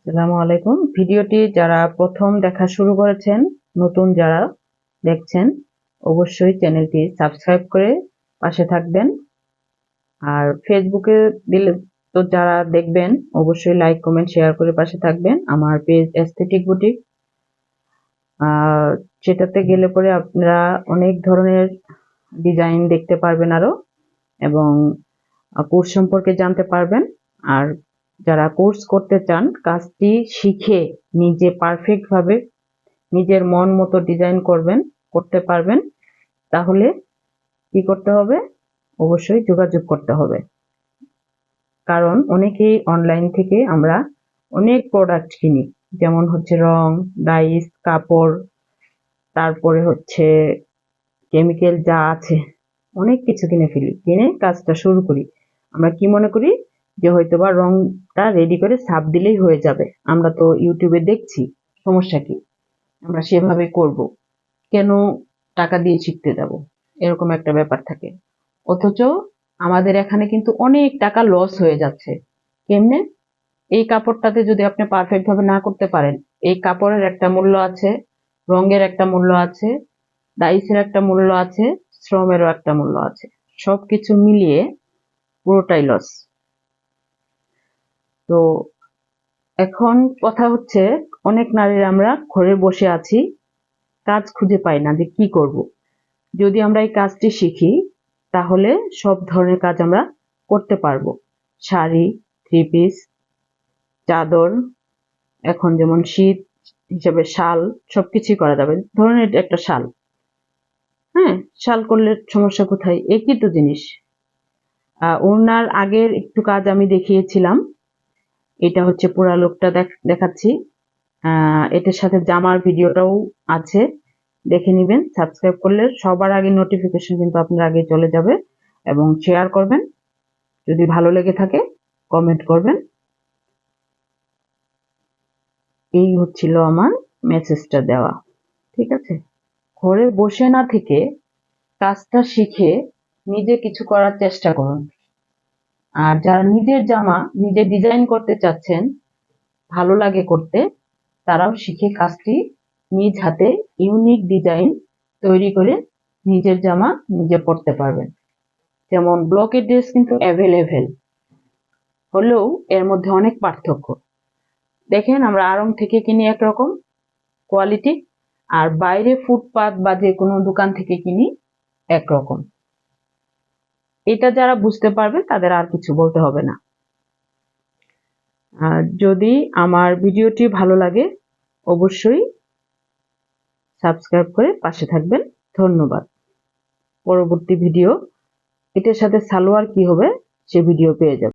আসসালামু আলাইকুম। ভিডিওটি যারা প্রথম দেখা শুরু করেছেন, নতুন যারা দেখছেন, অবশ্যই চ্যানেলটি সাবস্ক্রাইব করে পাশে থাকবেন। আর ফেসবুকে দিলে তো যারা দেখবেন অবশ্যই লাইক কমেন্ট শেয়ার করে পাশে থাকবেন। আমার পেজ এস্থেটিক বুটিক, সেটাতে গেলে পরে আপনারা অনেক ধরনের ডিজাইন দেখতে পারবেন আরো, এবং কোর্স সম্পর্কে জানতে পারবেন। আর যারা কোর্স করতে চান, কাজটি শিখে নিজে পারফেক্ট ভাবে নিজের মন মতো ডিজাইন করতে পারবেন, তাহলে কি করতে হবে? অবশ্যই যোগাযোগ করতে হবে। কারণ অনেকেই অনলাইন থেকে আমরা অনেক প্রোডাক্ট কিনি, যেমন হচ্ছে রং, ডাইস, কাপড়, তারপরে হচ্ছে কেমিক্যাল যা আছে অনেক কিছু কিনে ফেলি। কিনে কাজটা শুরু করি, আমরা কি মনে করি যে হয়তোবা রংটা রেডি করে ছাপ দিলেই হয়ে যাবে। আমরা তো ইউটিউবে দেখছি, সমস্যা কি, আমরা সেভাবে করব, কেন টাকা দিয়ে শিখতে যাব, এরকম একটা ব্যাপার থাকে। অথচ আমাদের এখানে কিন্তু অনেক টাকা লস হয়ে যাচ্ছে। কেমনে? এই কাপড়টাতে যদি আপনি পারফেক্ট ভাবে না করতে পারেন, এই কাপড়ের একটা মূল্য আছে, রঙের একটা মূল্য আছে, ডাইসের একটা মূল্য আছে, শ্রমেরও একটা মূল্য আছে। সবকিছু মিলিয়ে পুরোটাই লস। তো এখন কথা হচ্ছে, অনেক নারীরা আমরা ঘরে বসে আছি, কাজ খুঁজে পাই না যে কি করব। যদি আমরা এই কাজটি শিখি, তাহলে সব ধরনের কাজ আমরা করতে পারবো। শাড়ি, থ্রি পিস, চাদর, এখন যেমন শীত হিসেবে শাল, সবকিছুই করা যাবে। ধরুন এটা একটা শাল, হ্যাঁ, শাল করলে সমস্যা কোথায়? একই তো জিনিস। ওড়নার আগের একটু কাজ আমি দেখিয়েছিলাম, এটা হচ্ছে পুরা লোকটা দেখাচ্ছি। এটার সাথে জামার ভিডিওটাও আছে, দেখে নিবেন। সাবস্ক্রাইব করলে সবার আগে নোটিফিকেশন কিন্তু আপনার আগে চলে যাবে, এবং শেয়ার করবেন। যদি ভালো লেগে থাকে কমেন্ট করবেন। এই হচ্ছিল আমার মেসেজটা দেওয়া, ঠিক আছে? ঘরে বসে না থেকে কাজটা শিখে নিজে কিছু করার চেষ্টা করুন। আর যারা নিজের জামা নিজে ডিজাইন করতে চাচ্ছেন, ভালো লাগে করতে, তারাও শিখে কাজটি নিজ হাতে ইউনিক ডিজাইন তৈরি করে নিজের জামা নিজে পরতে পারবেন। যেমন ব্লকের ড্রেস কিন্তু অ্যাভেলেবেল হলেও এর মধ্যে অনেক পার্থক্য। দেখেন, আমরা আড়ং থেকে কিনি একরকম কোয়ালিটি, আর বাইরে ফুটপাত বা যে কোনো দোকান থেকে কিনি একরকম। এটা যারা বুঝতে পারবে তাদের আর কিছু বলতে হবে না। যদি আমার ভিডিওটি ভালো লাগে অবশ্যই সাবস্ক্রাইব করে পাশে থাকবেন। ধন্যবাদ। পরবর্তী ভিডিও, এটার সাথে সালোয়ার কি হবে সে ভিডিও পেয়ে যাবেন।